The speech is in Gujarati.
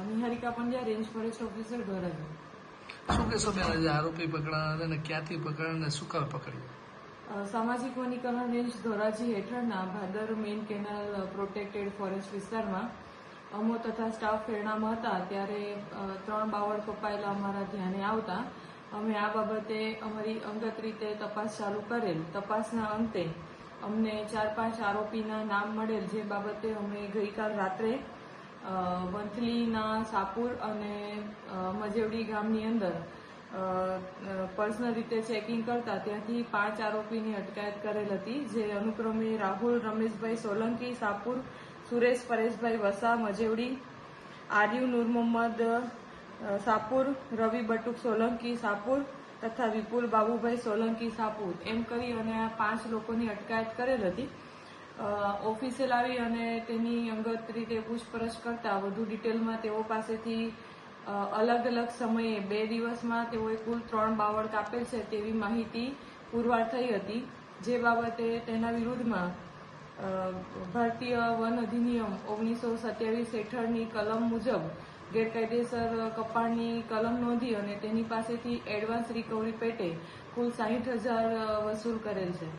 Niharika Pandya, range forest officer, Dhoraji. શું કહેશો બેન, આજે આરોપી પકડાયા અને ક્યાંથી પકડાયા અને શું કામ પકડ્યું? સામાજિક વનીકરણ રેન્જ ધોરાજી હેઠળના Bhadar main canal protected forest વિસ્તારમાં અમો તથા સ્ટાફ ફેરણામાં હતા ત્યારે 3 બાવળ કપાયેલા અમારા ધ્યાને આવતા અમે આ બાબતે અમારી અંગત રીતે તપાસ ચાલુ કરેલ. તપાસના અંતે અમને 4-5 આરોપીના નામ મળેલ, જે બાબતે અમે ગઈકાલ રાત્રે વંથલીના સાપુર અને મજેવડી ગામની અંદર પર્સનલ રીતે ચેકિંગ કરતા ત્યાંથી 5 આરોપીની અટકાયત કરેલ હતી, જે અનુક્રમે રાહુલ રમેશભાઈ સોલંકી સાપુર, સુરેશ પરેશભાઈ વસા મજેવડી, આર્યુ નૂર મોહમ્મદ સાપુર, રવિ બટુક સોલંકી સાપુર તથા વિપુલ બાબુભાઈ સોલંકી સાપુર એમ કરી અને આ 5 લોકોની અટકાયત કરેલ હતી. ઓફિસે લાવી અને તેની અંગત રીતે પૂછપરછ કરતા વધુ ડિટેલમાં તેઓ પાસેથી અલગ અલગ સમયે 2 દિવસમાં તેઓએ કુલ 3 બાવળ કાપેલ છે તેવી માહિતી પુરવાર થઈ હતી, જે બાબતે તેના વિરુદ્ધમાં ભારતીય વન અધિનિયમ 1927 હેઠળની કલમ મુજબ ગેરકાયદેસર કપાણની કલમ નોંધી અને તેની પાસેથી એડવાન્સ રિકવરી પેટે કુલ 60,000 વસૂલ કરેલ છે.